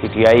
PTI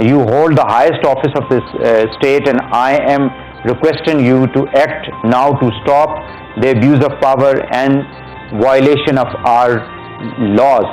You hold the highest office of this state and I am requesting you to act now to stop the abuse of power and violation of our laws.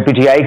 PTI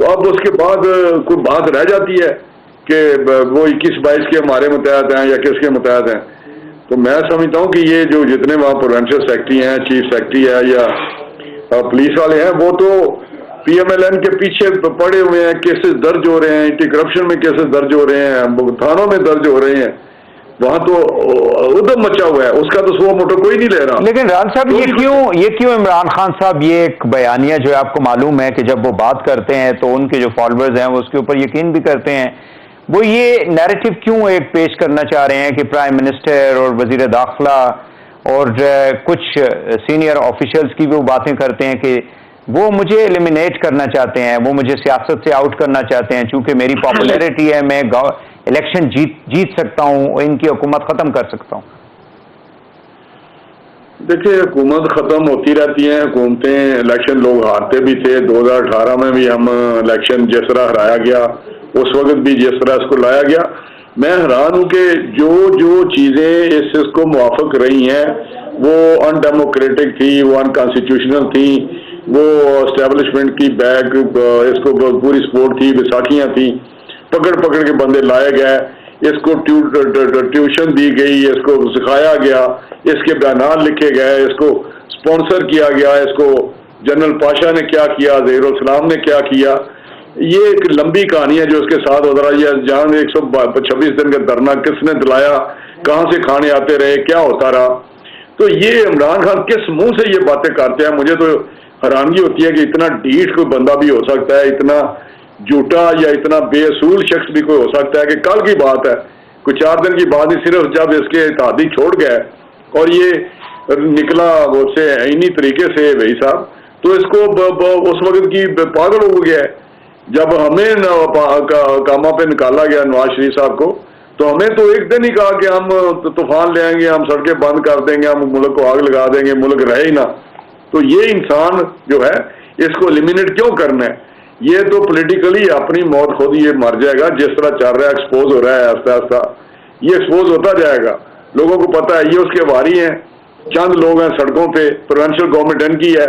تو اب اس کے بعد کوئی بات رہ جاتی ہے کہ وہ 21-22 کے ہمارے متحد ہیں یا کس کے متحد ہیں. تو میں سمجھتا ہوں کہ یہ جو جتنے وہاں پروونشل سیکرٹری ہیں, چیف سیکرٹری ہے یا پولیس والے ہیں, وہ تو پی ایم ایل این کے پیچھے پڑے ہوئے ہیں. کیسز درج ہو رہے ہیں, اینٹی کرپشن میں کیسز درج ہو رہے ہیں, تھانوں میں درج ہو رہے ہیں. وہاں تو ادھم مچا ہوا ہے, اس کا تو سو موٹو کوئی نہیں لے رہا. لیکن ران صاحب یہ کیوں عمران خان صاحب یہ ایک بیانیہ جو ہے آپ کو معلوم ہے کہ جب وہ بات کرتے ہیں تو ان کے جو فالوورز ہیں وہ اس کے اوپر یقین بھی کرتے ہیں, وہ یہ نیریٹو کیوں ایک پیش کرنا چاہ رہے ہیں کہ پرائم منسٹر اور وزیر داخلہ اور کچھ سینئر آفیشلز کی بھی وہ باتیں کرتے ہیں کہ وہ مجھے ایلیمینیٹ کرنا چاہتے ہیں, وہ مجھے سیاست سے آؤٹ کرنا چاہتے ہیں, چونکہ میری پاپولیرٹی ہے, میں الیکشن جیت سکتا ہوں, ان کی حکومت ختم کر سکتا ہوں. دیکھیے حکومت ختم ہوتی رہتی ہیں, حکومتیں, الیکشن لوگ ہارتے بھی تھے. 2018 میں بھی ہم الیکشن جس طرح ہرایا گیا اس وقت بھی جس طرح اس کو لایا گیا. میں حیران ہوں کہ جو چیزیں اس کو موافق رہی ہیں وہ ان ڈیموکریٹک تھی, وہ ان کانسٹیٹیوشنل تھی, وہ اسٹیبلشمنٹ کی بیک اس کو پوری سپورٹ تھی, بیساکھیاں تھیں, پکڑ کے بندے لائے گئے, اس کو ٹیوشن دی گئی, اس کو سکھایا گیا, اس کے بیانات لکھے گئے, اس کو سپانسر کیا گیا, اس کو جنرل پاشا نے کیا کیا, ظہیر السلام نے کیا کیا. یہ ایک لمبی کہانی ہے جو اس کے ساتھ ہوتا رہا. یہ جہاں 126 دن کا دھرنا کس نے دلایا, کہاں سے کھانے آتے رہے, کیا ہوتا رہا. تو یہ عمران خان کس منہ سے یہ باتیں کرتے ہیں, مجھے تو حیرانگی ہوتی ہے کہ اتنا ڈھیٹ کوئی بندہ بھی ہو سکتا ہے, اتنا جھوٹا یا اتنا بے اصول شخص بھی کوئی ہو سکتا ہے. کہ کل کی بات ہے, کوئی 4 دن کی بات ہی, صرف جب اس کے اتحادی چھوڑ گئے اور یہ نکلا وہ سے عینی طریقے سے بھائی صاحب, تو اس کو اس وقت کی پاگل ہو گیا ہے. جب ہمیں کاما پہ نکالا گیا نواز شریف صاحب کو, تو ہمیں تو ایک دن ہی کہا کہ ہم طوفان لے آئیں گے, ہم سڑکیں بند کر دیں گے, ہم ملک کو آگ لگا دیں گے, ملک رہے ہی نہ. تو یہ انسان جو ہے اس کو ایلیمینیٹ کیوں کرنا ہے؟ یہ تو پولیٹیکلی اپنی موت خود یہ مر جائے گا. جس طرح چل رہا ہے, ایکسپوز ہو رہا ہے آہستہ آہستہ, یہ ایکسپوز ہوتا جائے گا. لوگوں کو پتہ ہے یہ اس کے واری ہیں, چند لوگ ہیں سڑکوں پہ, پروونشل گورنمنٹ ان کی ہے.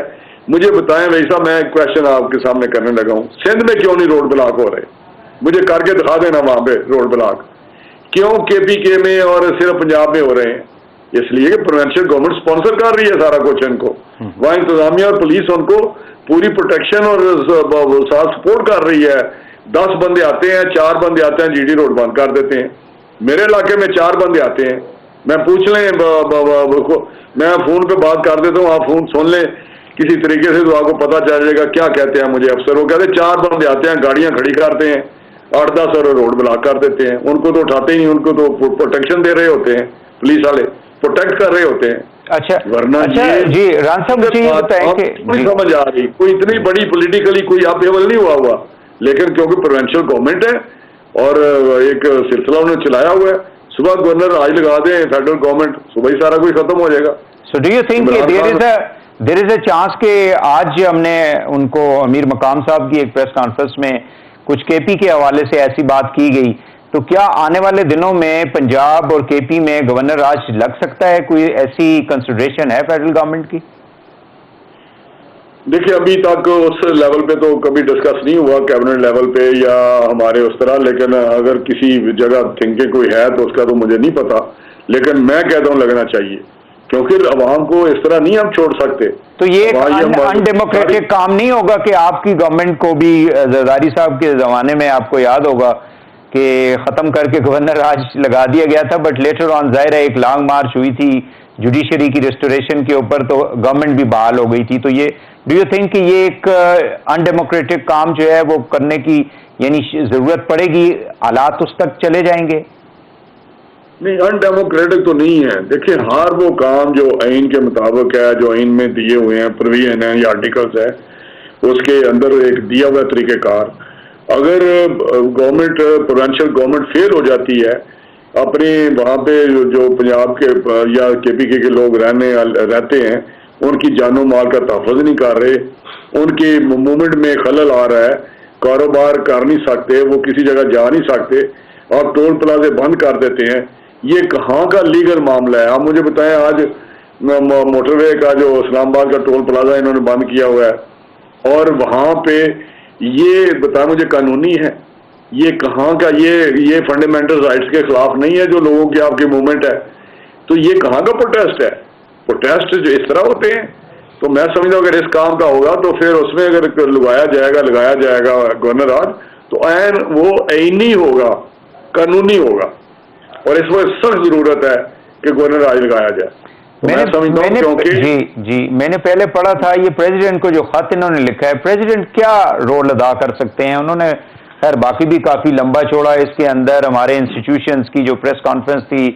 مجھے بتائیں بھائی صاحب, میں ایک کوشچن آپ کے سامنے کرنے لگا ہوں, سندھ میں کیوں نہیں روڈ بلاک ہو رہے؟ مجھے کر کے دکھا دینا وہاں پہ روڈ بلاک. کیوں کے پی کے میں اور صرف پنجاب میں ہو رہے ہیں؟ اس لیے کہ پروونشل گورنمنٹ سپانسر کر رہی ہے سارا کچھ ان کو. وہاں انتظامیہ اور پولیس ان کو پوری پروٹیکشن اور ساتھ سپورٹ کر رہی ہے. 10 بندے آتے ہیں, 4 بندے آتے ہیں, جی ڈی روڈ بند کر دیتے ہیں. میرے علاقے میں 4 بندے آتے ہیں, میں پوچھ لیں, میں فون پہ بات کر دیتا ہوں, آپ فون سن لیں کسی طریقے سے تو آپ کو پتہ چل جائے گا کیا کہتے ہیں مجھے افسر. وہ کہتے ہیں 4 بندے آتے ہیں, گاڑیاں کھڑی کرتے ہیں, 8-10 اور روڈ بلاک کر دیتے ہیں. ان کو تو اٹھاتے ہی نہیں, ان کو تو پروٹیکشن دے رہے ہوتے ہیں, پولیس والے پروٹیکٹ کر رہے ہوتے ہیں. اچھا ورنہ جی ران صاحب مجھے یہ بتائیں کہ نہیں سمجھ آ رہی, کوئی اتنی بڑی پولیٹیکلی کوئی اپیول نہیں ہوا, لیکن کیونکہ پروونشل گورنمنٹ ہے اور ایک سلسلہ انہوں نے چلایا ہوا ہے. صبح گورنر آج لگا دیں فیڈرل گورنمنٹ, صبح ہی سارا کچھ ختم ہو جائے گا. So do you think there is a chance کہ آج ہم نے ان کو امیر مقام صاحب کی ایک پریس کانفرنس میں کچھ کے پی کے حوالے سے ایسی بات کی گئی, تو کیا آنے والے دنوں میں پنجاب اور کے پی میں گورنر راج لگ سکتا ہے؟ کوئی ایسی کنسیڈریشن ہے فیڈرل گورنمنٹ کی؟ دیکھیے ابھی تک اس لیول پہ تو کبھی ڈسکس نہیں ہوا کیبنٹ لیول پہ یا ہمارے اس طرح, لیکن اگر کسی جگہ تھنکنگ کوئی ہے تو اس کا تو مجھے نہیں پتا, لیکن میں کہتا ہوں لگنا چاہیے, کیونکہ عوام کو اس طرح نہیں ہم چھوڑ سکتے. تو یہ ان ڈیموکریٹک کام نہیں ہوگا کہ آپ کی گورنمنٹ کو بھی زرداری صاحب کے زمانے میں آپ کو یاد ہوگا کہ ختم کر کے گورنر راج لگا دیا گیا تھا, بٹ لیٹر آن ظاہر ہے ایک لانگ مارچ ہوئی تھی جوڈیشری کی ریسٹوریشن کے اوپر, تو گورنمنٹ بھی بحال ہو گئی تھی. تو یہ ڈو یو تھنک کہ یہ ایک ان ڈیموکریٹک کام جو ہے وہ کرنے کی یعنی ضرورت پڑے گی, حالات اس تک چلے جائیں گے؟ نہیں, ان ڈیموکریٹک تو نہیں ہے. دیکھیں ہر وہ کام جو آئین کے مطابق ہے, جو آئین میں دیے ہوئے ہیں, پروویژن ہیں یا آرٹیکلس ہے, اس کے اندر ایک دیا ہوا طریقہ کار. اگر گورنمنٹ پروونشل گورنمنٹ فیل ہو جاتی ہے اپنے وہاں پہ جو پنجاب کے یا کے پی کے لوگ رہتے ہیں, ان کی جان و مال کا تحفظ نہیں کر رہے, ان کی موومنٹ میں خلل آ رہا ہے, کاروبار کر نہیں سکتے, وہ کسی جگہ جا نہیں سکتے, اور ٹول پلازے بند کر دیتے ہیں, یہ کہاں کا لیگل معاملہ ہے؟ آپ مجھے بتائیں. آج موٹر وے کا جو اسلام آباد کا ٹول پلازا انہوں نے بند کیا ہوا ہے, اور وہاں پہ یہ بتا مجھے قانونی ہے؟ یہ کہاں کا یہ فنڈامنٹل رائٹس کے خلاف نہیں ہے جو لوگوں کی آپ کی موومنٹ ہے؟ تو یہ کہاں کا پروٹیسٹ ہے؟ پروٹیسٹ جو اس طرح ہوتے ہیں؟ تو میں سمجھتا ہوں اگر اس کام کا ہوگا تو پھر اس میں اگر لگایا جائے گا گورنر راج تو عین وہ عینی ہوگا، قانونی ہوگا، اور اس وقت سخت ضرورت ہے کہ گورنر راج لگایا جائے۔ میں سمجھتا ہوں کیونکہ جی میں نے پہلے پڑھا تھا یہ پریزیڈنٹ کو جو خط انہوں نے لکھا ہے، پریزیڈنٹ کیا رول ادا کر سکتے ہیں؟ انہوں نے خیر باقی بھی کافی لمبا چوڑا اس کے اندر ہمارے انسٹیٹیوشنز کی جو پریس کانفرنس تھی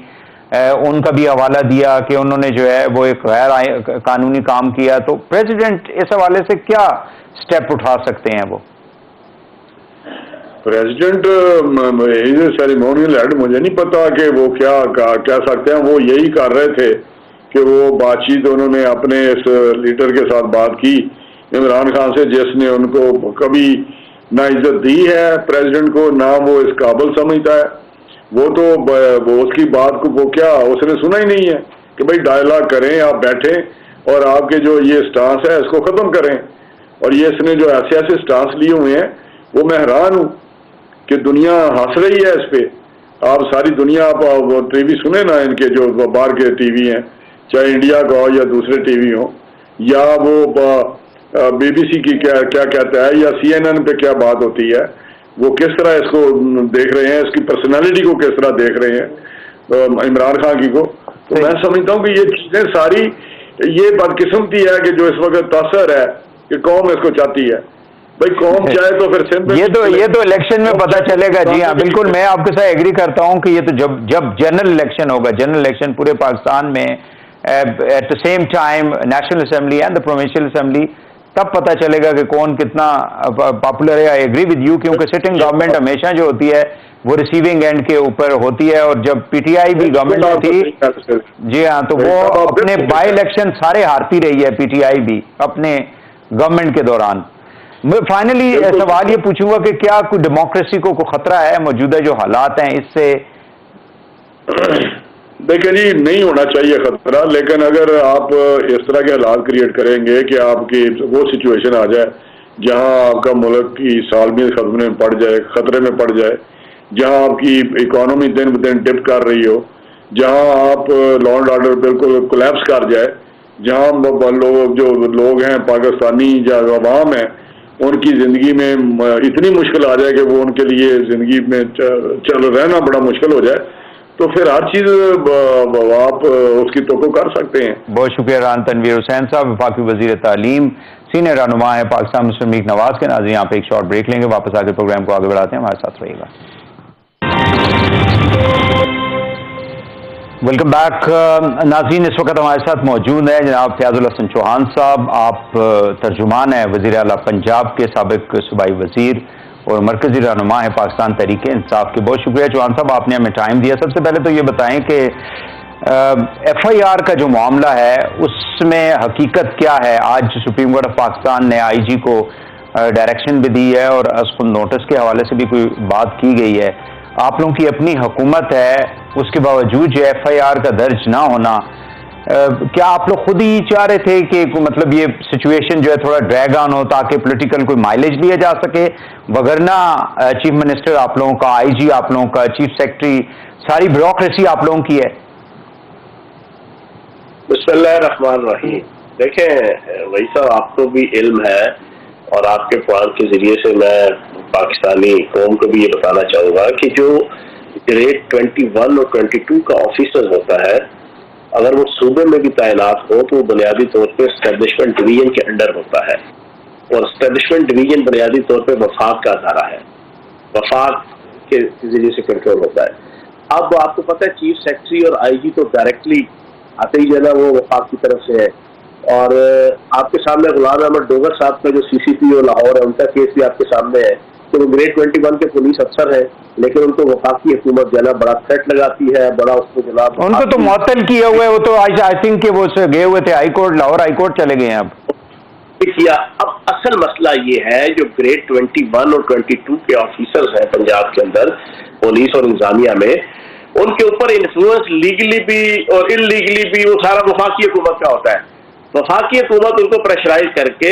ان کا بھی حوالہ دیا کہ انہوں نے جو ہے وہ ایک غیر قانونی کام کیا، تو پریزیڈنٹ اس حوالے سے کیا سٹیپ اٹھا سکتے ہیں؟ وہ پریزیڈنٹ سیریمونیل ہیڈ، مجھے نہیں پتا کہ وہ کیا کہہ سکتے ہیں۔ وہ یہی کر رہے تھے کہ وہ بات چیت انہوں نے اپنے اس لیڈر کے ساتھ بات کی عمران خان سے، جس نے ان کو کبھی نہ عزت دی ہے پریزیڈنٹ کو، نہ وہ اس قابل سمجھتا ہے۔ وہ تو وہ اس کی بات کو وہ کیا اس نے سنا ہی نہیں ہے کہ بھائی ڈائلاگ کریں، آپ بیٹھیں اور آپ کے جو یہ سٹانس ہے اس کو ختم کریں۔ اور یہ اس نے جو ایسے سٹانس لیے ہوئے ہیں، وہ میں حیران ہوں کہ دنیا ہنس رہی ہے اس پہ۔ آپ ساری دنیا آپ وہ ٹی وی سنیں نا، ان کے جو باہر کے ٹی وی ہیں، چاہے انڈیا کا ہو یا دوسرے ٹی وی ہوں، یا وہ بی بی سی کی کیا کہتا ہے، یا CNN پہ کیا بات ہوتی ہے، وہ کس طرح اس کو دیکھ رہے ہیں، اس کی پرسنالٹی کو کس طرح دیکھ رہے ہیں عمران خان کی کو۔ تو میں سمجھتا ہوں کہ یہ چیزیں ساری یہ بدقسمتی ہے کہ جو اس وقت تاثر ہے کہ قوم اس کو چاہتی ہے۔ بھائی قوم چاہے تو پھر یہ تو الیکشن میں پتہ چلے گا۔ جی ہاں بالکل، میں آپ کے ساتھ ایگری کرتا ہوں کہ یہ تو جب جنرل الیکشن ہوگا، جنرل الیکشن پورے پاکستان میں at the same time national assembly and the provincial assembly, تب پتہ چلے گا کہ کون کتنا پاپولر ہے۔ آئی ایگری ود یو، کیونکہ سٹنگ گورنمنٹ ہمیشہ جو ہوتی ہے وہ ریسیونگ اینڈ کے اوپر ہوتی ہے، اور جب پی ٹی آئی بھی گورنمنٹ میں تھی، جی ہاں، تو وہ اپنے بائی الیکشن سارے ہارتی رہی ہے پی ٹی آئی بھی اپنے گورنمنٹ کے دوران۔ میں فائنلی سوال یہ پوچھوں گا کہ کیا کوئی ڈیموکریسی کو کوئی خطرہ ہے موجودہ جو حالات ہیں اس سے؟ دیکھیں جی، نہیں ہونا چاہیے خطرہ، لیکن اگر آپ اس طرح کے حالات کریٹ کریں گے کہ آپ کی وہ سچویشن آ جائے جہاں آپ کا ملک کی سالمیت خطرے میں پڑ جائے، جہاں آپ کی اکانومی دن بدن ڈپ کر رہی ہو، جہاں آپ لا اینڈ آرڈر بالکل کولیپس کر جائے، جہاں لوگ ہیں پاکستانی یا عوام ہیں، ان کی زندگی میں اتنی مشکل آ جائے کہ وہ ان کے لیے زندگی میں رہنا بڑا مشکل ہو جائے، تو پھر ہر چیز آپ اس کی توقع کر سکتے ہیں۔ بہت شکریہ ران تنویر حسین صاحب، وفاقی وزیر تعلیم، سینئر رہنما ہے پاکستان مسلم لیگ نواز کے۔ ناظرین یہاں پہ ایک شارٹ بریک لیں گے، واپس آ کے پروگرام کو آگے بڑھاتے ہیں، ہمارے ساتھ رہیے گا۔ ویلکم بیک ناظرین، اس وقت ہمارے ساتھ موجود ہیں جناب فیاض الحسن چوہان صاحب، آپ ترجمان ہیں وزیر اعلیٰ پنجاب کے، سابق صوبائی وزیر اور مرکزی رہنما ہے پاکستان تحریک انصاف کے۔ بہت شکریہ چوہان صاحب، آپ نے ہمیں ٹائم دیا۔ سب سے پہلے تو یہ بتائیں کہ FIR کا جو معاملہ ہے اس میں حقیقت کیا ہے؟ آج سپریم کورٹ آف پاکستان نے IG کو ڈائریکشن بھی دی ہے اور اس کو نوٹس کے حوالے سے بھی کوئی بات کی گئی ہے۔ آپ لوگوں کی اپنی حکومت ہے، اس کے باوجود جو FIR کا درج نہ ہونا، کیا آپ لوگ خود ہی چاہ رہے تھے کہ مطلب یہ سچویشن جو ہے تھوڑا ڈریگ آن ہو تاکہ پولیٹیکل کوئی مائلیج لیا جا سکے؟ وگرنہ چیف منسٹر آپ لوگوں کا، IG آپ لوگوں کا، چیف سیکرٹری، ساری بیوروکریسی آپ لوگوں کی ہے۔ بسم اللہ الرحمن الرحیم۔ دیکھیں وہی صاحب، آپ کو بھی علم ہے اور آپ کے پروگرام کے ذریعے سے میں پاکستانی قوم کو بھی یہ بتانا چاہوں گا کہ جو گریڈ 21 اور 22 کا آفیسر ہوتا ہے، اگر وہ صوبے میں بھی تعینات ہو تو وہ بنیادی طور پہ اسٹیبلشمنٹ ڈویژن کے انڈر ہوتا ہے، اور اسٹیبلشمنٹ ڈویژن بنیادی طور پہ وفاق کا ادارہ ہے، وفاق کے ذریعے سے کنٹرول ہوتا ہے۔ اب آپ کو پتہ ہے چیف سیکرٹری اور IG تو ڈائریکٹلی آتے ہی جو ہے نا وہ وفاق کی طرف سے ہے، اور آپ کے سامنے غلام احمد ڈوگر صاحب کا جو CCPO لاہور ہے، ان کا کیس بھی آپ کے سامنے ہے کہ وہ گریڈ 21 کے پولیس افسر ہیں، لیکن ان کو وفاقی حکومت جو ہے نا بڑا تھریٹ لگاتی ہے، بڑا اس کو جناب ان کو تو معطل کیا ہوا ہے، وہ تو آئی تھنک کہ وہ گئے ہوئے تھے high court, Lahore high court چلے گئے ہیں اب کیا۔ اب اصل مسئلہ یہ ہے جو گریڈ 21 اور 22 کے آفیسرز ہیں پنجاب کے اندر پولیس اور انتظامیہ میں، ان کے اوپر انفلوئنس لیگلی بھی اور ان لیگلی بھی وہ سارا وفاقی حکومت کا ہوتا ہے۔ وفاقی حکومت ان کو پریشرائز کر کے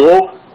2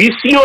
20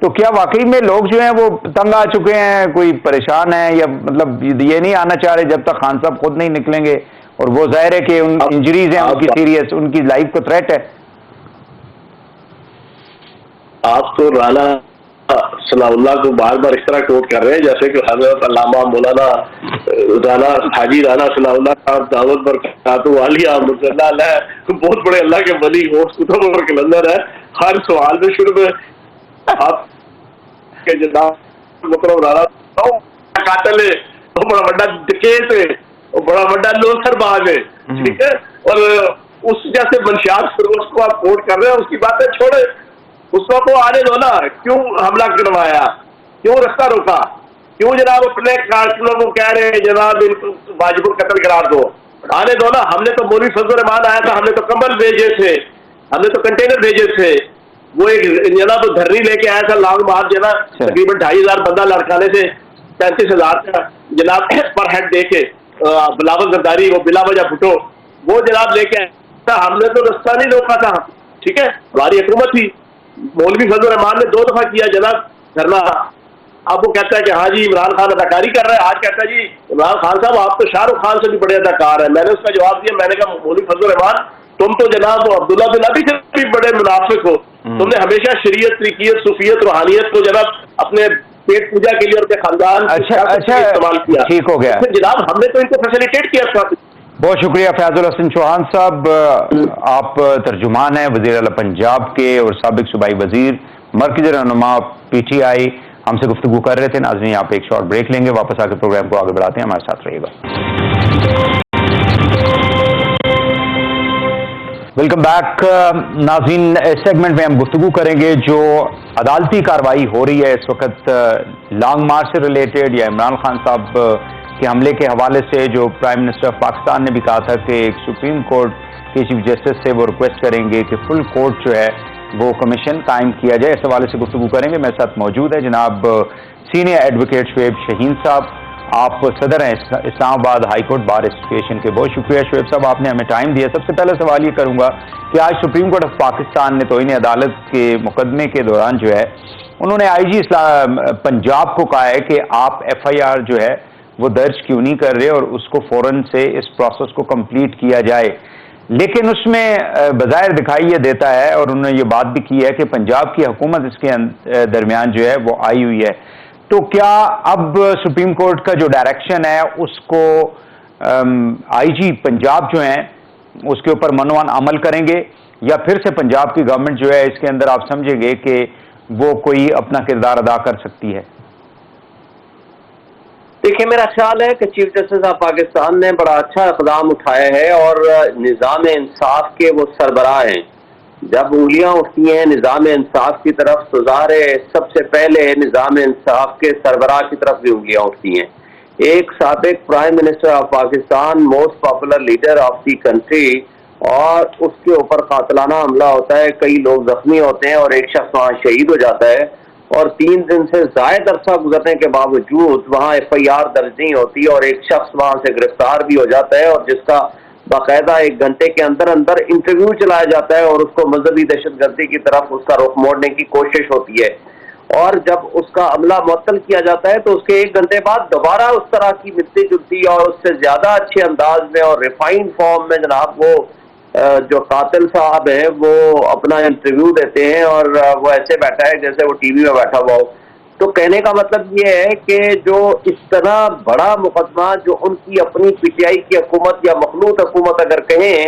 تو کیا واقعی میں لوگ جو ہیں وہ تنگ آ چکے ہیں, کوئی پریشان ہیں, یا مطلب یہ نہیں آنا چاہ رہے جب تک خان صاحب خود نہیں نکلیں گے؟ اور وہ ظاہر ہے کہ ان انجریز ہیں ان کی سیریس, ان کی لائف کو تھریٹ ہے. آپ تو رانا ثناء اللہ کو بار بار اس طرح کوٹ کر رہے ہیں جیسے کہ حضرت علامہ مولانا رانا حاجی رانا ثناء اللہ صاحب دعوت برکاتہ عالیہ مصلی علیہ بہت بڑے اللہ کے ولی ہوش کتب اور کلندر ہے. ہر سوال میں شروع میں آپ کے جناب مکرم رانا قاتل ہے, وہ بڑا بڑا ڈکیت ہے, وہ بڑا بڑا لوثر باز ہے, ٹھیک ہے, اور اس جیسے منشیات فیروز کو آپ کوٹ کر رہے ہیں, اس کی باتیں چھوڑے, اس کو آنے دو نا. کیوں حملہ کروایا, کیوں رستہ روکا, کیوں جناب اپنے کارکنوں کو کہہ رہے ہیں جناب ان کو واجب القتل قرار دو, آنے دو نا. ہم نے تو مولوی فضل الرحمان آیا تھا, ہم نے تو کمبل بھیجے تھے, ہم نے تو کنٹینر بھیجے تھے. وہ ایک جناب دھرنی لے کے آیا تھا لانگ مارچ جناب, تقریباً 2,500 بندہ لڑکانے سے 35,000 کا جناب پر ہیڈ دے کے بلاول زرداری, وہ بلا وجہ بھٹو, وہ جناب لے کے آیا. ہم نے تو رستہ نہیں روکا تھا, ٹھیک ہے, ہماری حکومت تھی. مولوی فضل الرحمان نے 2 دفعہ کیا جناب دھرنا. اب وہ کہتا ہے کہ ہاں جی عمران خان اداکاری کر رہا ہے. آج کہتا ہے جی عمران خان صاحب آپ تو شاہ رخ خان سے بھی بڑے اداکار ہیں. میں نے اس کا جواب دیا, میں نے کہا مولوی فضل الرحمان تم تو جناب عبداللہ بن ابی سے بھی بڑے منافق ہو. تم نے ہمیشہ شریعت, طریقیت, صوفیت, روحانیت کو جناب اپنے پیٹ پوجا کے لیے اور اپنے خاندان استعمال کیا. ٹھیک ہو گیا جناب, ہم نے تو ان کو فیسیلیٹیٹ کیا تھا. بہت شکریہ فیاض الحسن چوہان صاحب. آپ ترجمان ہیں وزیر اعلیٰ پنجاب کے اور سابق صوبائی وزیر, مرکزی رہنما PTI, ہم سے گفتگو کر رہے تھے. ناظرین آپ ایک شارٹ بریک لیں گے, واپس آ کے پروگرام کو آگے بڑھاتے ہیں, ہمارے ساتھ رہیے گا. Welcome back. ناظرین اس سیگمنٹ میں ہم گفتگو کریں گے جو عدالتی کارروائی ہو رہی ہے اس وقت لانگ مارچ سے ریلیٹڈ, یا عمران خان صاحب کے حملے کے حوالے سے, جو پرائم منسٹر آف پاکستان نے بھی کہا تھا کہ ایک سپریم کورٹ کے چیف جسٹس سے وہ ریکویسٹ کریں گے کہ فل کورٹ جو ہے وہ کمیشن قائم کیا جائے. اس حوالے سے گفتگو کریں گے. میرے ساتھ موجود ہے جناب سینئر ایڈوکیٹ شعیب شاہین صاحب, آپ صدر ہیں اسلام آباد ہائی کورٹ بار ایسوسیشن کے. بہت شکریہ شعیب صاحب, آپ نے ہمیں ٹائم دیا. سب سے پہلا سوال یہ کروں گا کہ آج سپریم کورٹ آف پاکستان نے توہین عدالت کے مقدمے کے دوران جو ہے انہوں نے IG پنجاب کو کہا ہے کہ آپ FIR جو ہے وہ درج کیوں نہیں کر رہے اور اس کو فوراً سے اس پروسیس کو کمپلیٹ کیا جائے. لیکن اس میں بظاہر دکھائی یہ دیتا ہے, اور انہوں نے یہ بات بھی کی ہے کہ پنجاب کی حکومت اس کے درمیان جو ہے وہ آئی ہوئی ہے. تو کیا اب سپریم کورٹ کا جو ڈائریکشن ہے اس کو IG پنجاب جو ہیں اس کے اوپر منوان عمل کریں گے, یا پھر سے پنجاب کی گورنمنٹ جو ہے اس کے اندر آپ سمجھیں گے کہ وہ کوئی اپنا کردار ادا کر سکتی ہے؟ دیکھیں, میرا خیال ہے کہ چیف جسٹس آف پاکستان نے بڑا اچھا اقدام اٹھایا ہے, اور نظام انصاف کے وہ سربراہ ہیں. جب انگلیاں اٹھتی ہیں نظام انصاف کی طرف تو ظاہر ہے سب سے پہلے نظام انصاف کے سربراہ کی طرف بھی انگلیاں اٹھتی ہیں. ایک سابق prime minister of Pakistan, most popular leader of the country, اور اس کے اوپر قاتلانہ حملہ ہوتا ہے, کئی لوگ زخمی ہوتے ہیں اور ایک شخص وہاں شہید ہو جاتا ہے, اور 3 دن سے زائد عرصہ گزرنے کے باوجود وہاں FIR درج نہیں ہوتی, اور ایک شخص وہاں سے گرفتار بھی ہو جاتا ہے, اور جس کا باقاعدہ 1 گھنٹے کے اندر انٹرویو چلایا جاتا ہے, اور اس کو مذہبی دہشت گردی کی طرف اس کا رخ موڑنے کی کوشش ہوتی ہے. اور جب اس کا عملہ معطل کیا جاتا ہے تو اس کے 1 گھنٹے بعد دوبارہ اس طرح کی ملتی جلتی اور اس سے زیادہ اچھے انداز میں اور ریفائنڈ فارم میں جناب وہ جو قاتل صاحب ہیں وہ اپنا انٹرویو دیتے ہیں, اور وہ ایسے بیٹھا ہے جیسے وہ TV میں بیٹھا ہوا ہو. تو کہنے کا مطلب یہ ہے کہ جو اس طرح بڑا مقدمہ جو ان کی اپنی PTI کی حکومت یا مخلوط حکومت اگر کہیں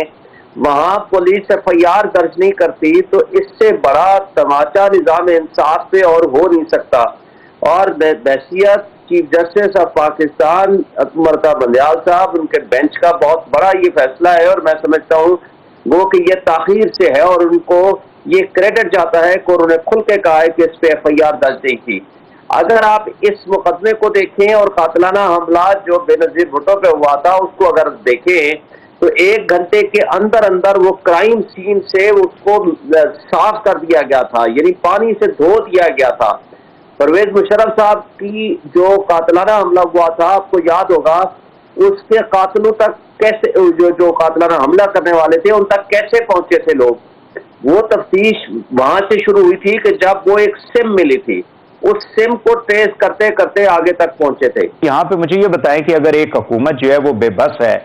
وہاں پولیس FIR درج نہیں کرتی, تو اس سے بڑا تماچا نظام انصاف پہ اور ہو نہیں سکتا. اور بحیثیت چیف جسٹس آف پاکستان مرتا بندیال صاحب, ان کے بینچ کا بہت بڑا یہ فیصلہ ہے, اور میں سمجھتا ہوں وہ کہ یہ تاخیر سے ہے, اور ان کو یہ کریڈٹ جاتا ہے کہ انہوں نے کھل کے کہا ہے کہ اس پہ FIR درج نہیں کی. اگر آپ اس مقدمے کو دیکھیں اور قاتلانہ حملات جو بے نظیر بھٹو پہ ہوا تھا اس کو اگر دیکھیں تو 1 گھنٹے کے اندر اندر وہ کرائم سین سے اس کو صاف کر دیا گیا تھا, یعنی پانی سے دھو دیا گیا تھا. پرویز مشرف صاحب کی جو قاتلانہ حملہ ہوا تھا آپ کو یاد ہوگا, اس کے قاتلوں تک کیسے جو قاتلانہ حملہ کرنے والے تھے ان تک کیسے پہنچے تھے لوگ, وہ تفتیش وہاں سے شروع ہوئی تھی کہ جب وہ ایک سم ملی تھی، اس سم کو ٹریس کرتے کرتے آگے تک پہنچے تھے۔ یہاں پہ مجھے یہ بتائیں کہ اگر ایک حکومت جو ہے وہ بے بس ہے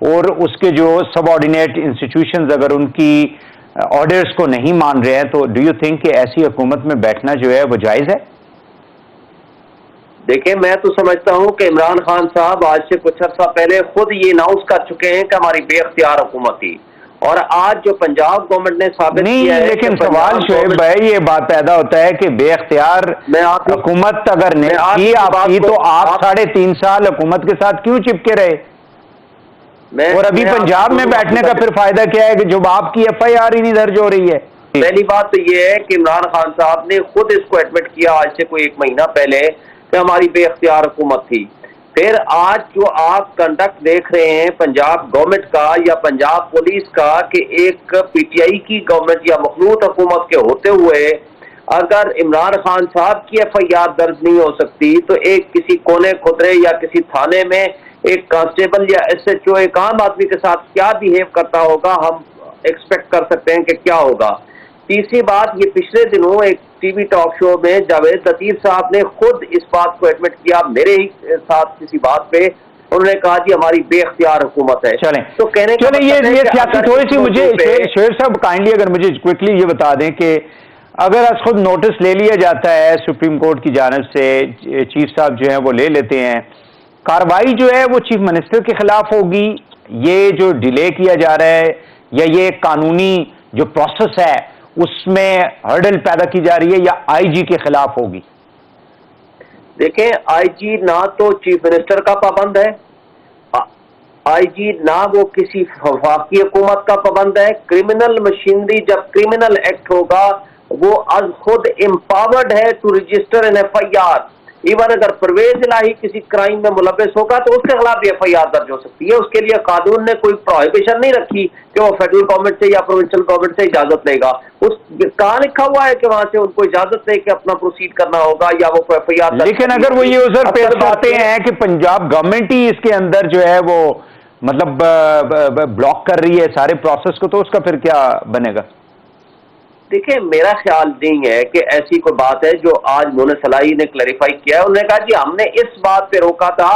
اور اس کے جو سب آرڈینیٹ انسٹیٹیوشنز اگر ان کی آرڈرز کو نہیں مان رہے ہیں تو ڈو یو تھنک کہ ایسی حکومت میں بیٹھنا جو ہے وہ جائز ہے؟ دیکھیں، میں تو سمجھتا ہوں کہ عمران خان صاحب آج سے کچھ عرصہ پہلے خود یہ اناؤنس کر چکے ہیں کہ ہماری بے اختیار حکومت تھی، اور آج جو پنجاب گورنمنٹ نے ثابت کیا ہے، لیکن سوال شعیب بھائی یہ بات پیدا ہوتا ہے کہ بے اختیار حکومت اگر نہیں آپ کی تو آپ 3.5 سال حکومت کے ساتھ کیوں چپکے رہے؟ اور ابھی پنجاب میں بیٹھنے کا پھر فائدہ کیا ہے کہ جب آپ کی ایف آئی آر ہی نہیں درج ہو رہی ہے؟ پہلی بات تو یہ ہے کہ عمران خان صاحب نے خود اس کو ایڈمٹ کیا آج سے کوئی 1 مہینہ پہلے کہ ہماری بے اختیار حکومت تھی۔ پھر آج جو آپ کنڈکٹ دیکھ رہے ہیں پنجاب گورنمنٹ کا یا پنجاب پولیس کا کہ ایک پی ٹی آئی کی گورنمنٹ یا مخلوط حکومت کے ہوتے ہوئے اگر عمران خان صاحب کی ایف آئی آر درج نہیں ہو سکتی تو ایک کسی کونے خدرے یا کسی تھانے میں ایک کانسٹیبل یا ایس ایچ او ایک عام آدمی کے ساتھ کیا بیہیو کرتا ہوگا ہم ایکسپیکٹ کر سکتے ہیں کہ کیا ہوگا۔ تیسری بات، یہ پچھلے دنوں ایک ٹی وی ٹاک شو میں جاوید لطیف صاحب نے خود اس بات کو ایڈمٹ کیا میرے ہی ساتھ کسی بات پہ، انہوں نے کہا جی ہماری بے اختیار حکومت ہے۔ چلیں تو کہنے کا یہ سیاسی تھوڑی سی مجھے شعیب صاحب کائنڈلی اگر مجھے کوئکلی یہ بتا دیں کہ اگر از خود نوٹس لے لیا جاتا ہے سپریم کورٹ کی جانب سے، چیف صاحب جو ہیں وہ لے لیتے ہیں، کارروائی جو ہے وہ چیف منسٹر کے خلاف ہوگی، یہ جو ڈیلے کیا جا رہا ہے یا یہ قانونی جو پروسیس ہے اس میں ہرڈل پیدا کی جا رہی ہے یا آئی جی کے خلاف ہوگی؟ دیکھیں، آئی جی نہ تو چیف منسٹر کا پابند ہے، آئی جی نہ وہ کسی وفاقی حکومت کا پابند ہے۔ کرمنل مشینری جب کرمنل ایکٹ ہوگا وہ از خود امپاورڈ ہے to register an F I R. Even اگر پرویز الہی کسی کرائم میں ملوث ہوگا تو اس کے خلاف بھی ایف آئی آر درج ہو سکتی ہے۔ اس کے لیے قانون نے کوئی پروہیبیشن نہیں رکھی کہ وہ فیڈرل گورنمنٹ سے یا پروونشل گورنمنٹ سے اجازت لے گا۔ اس کہاں لکھا ہوا ہے کہ وہاں سے ان کو اجازت لے کے اپنا پروسیڈ کرنا ہوگا یا وہ ایف آئی آر؟ لیکن اگر وہ یہ عذر پیش کرتے ہیں کہ پنجاب گورنمنٹ ہی اس کے اندر جو ہے وہ مطلب بلاک کر رہی ہے سارے پروسیس کو، تو اس کا پھر کیا بنے گا؟ دیکھیں، میرا خیال نہیں ہے کہ ایسی کوئی بات ہے جو آج مونس صلاحی نے کلیریفائی کیا ہے۔ انہوں نے کہا جی ہم نے اس بات پہ روکا تھا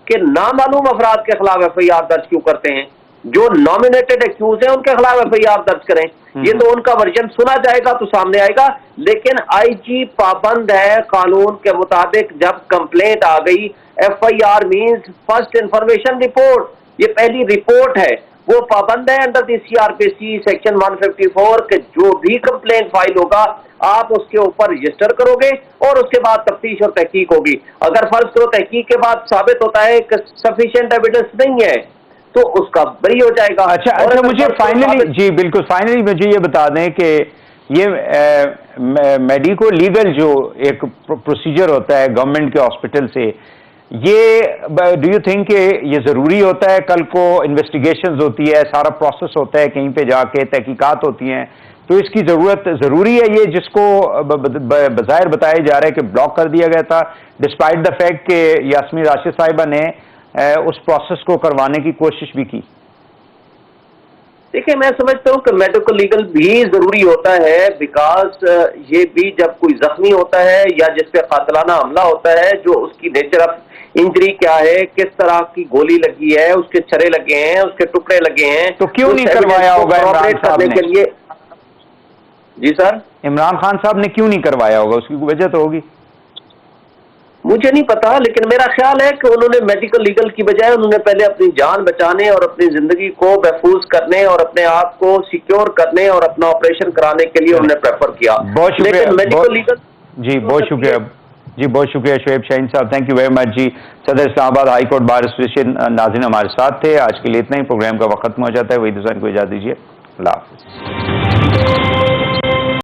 کہ نامعلوم افراد کے خلاف ایف آئی آر درج کیوں کرتے ہیں، جو نامینیٹڈ ایکیوز ہیں ان کے خلاف ایف آئی آر درج کریں۔ یہ تو ان کا ورژن سنا جائے گا تو سامنے آئے گا، لیکن آئی جی پابند ہے قانون کے مطابق۔ جب کمپلینٹ آ گئی، F I R means first information report, یہ پہلی رپورٹ ہے، وہ پابند ہے under the C R P C section 154 کہ جو بھی کمپلینٹ فائل ہوگا آپ اس کے اوپر رجسٹر کرو گے اور اس کے بعد تفتیش اور تحقیق ہوگی۔ اگر فرض کرو تحقیق کے بعد ثابت ہوتا ہے کہ سفیشینٹ ایویڈنس نہیں ہے تو اس کا بری ہو جائے گا۔ اچھا مجھے فائنلی جی بالکل فائنلی مجھے یہ بتا دیں کہ یہ میڈیکو لیگل جو ایک پروسیجر ہوتا ہے گورنمنٹ کے ہاسپٹل سے، یہ ڈو یو تھنک کہ یہ ضروری ہوتا ہے؟ کل کو انویسٹیگیشنز ہوتی ہے، سارا پروسیس ہوتا ہے، کہیں پہ جا کے تحقیقات ہوتی ہیں، تو اس کی ضروری ہے یہ جس کو بظاہر بتایا جا رہا ہے کہ بلاک کر دیا گیا تھا ڈسپائٹ دا فیکٹ کہ یاسمین راشد صاحبہ نے اس پروسیس کو کروانے کی کوشش بھی کی؟ دیکھیں، میں سمجھتا ہوں کہ میڈیکل لیگل بھی ضروری ہوتا ہے، بیکاز یہ بھی جب کوئی زخمی ہوتا ہے یا جس پہ قاتلانہ حملہ ہوتا ہے، جو اس کی نیچر آف انجری کیا ہے، کس طرح کی گولی لگی ہے، اس کے چھرے لگے ہیں، اس کے ٹکڑے لگے ہیں، تو کیوں نہیں کروایا ہوگا عمران صاحب نے؟ جی سر، عمران خان صاحب نے کیوں نہیں کروایا ہوگا؟ اس کی وجہ تو ہوگی، مجھے نہیں پتا، لیکن میرا خیال ہے کہ انہوں نے میڈیکل لیگل کی بجائے انہوں نے پہلے اپنی جان بچانے اور اپنی زندگی کو محفوظ کرنے اور اپنے آپ کو سیکیور کرنے اور اپنا آپریشن کرانے کے لیے انہوں نے پریفر کیا۔ بہت شکریہ میڈیکل لیگل جی، بہت شکریہ جی، بہت شکریہ شعیب شاہین صاحب، تھینک یو ویری مچ جی۔ صدر اسلام آباد ہائی کورٹ بار ایسوسیشن ناظرین ہمارے ساتھ تھے۔ آج کے لیے اتنا ہی، پروگرام کا وقت ختم ہو جاتا ہے، وہی دوسرا کو اجازت دیجیے، اللہ حافظ۔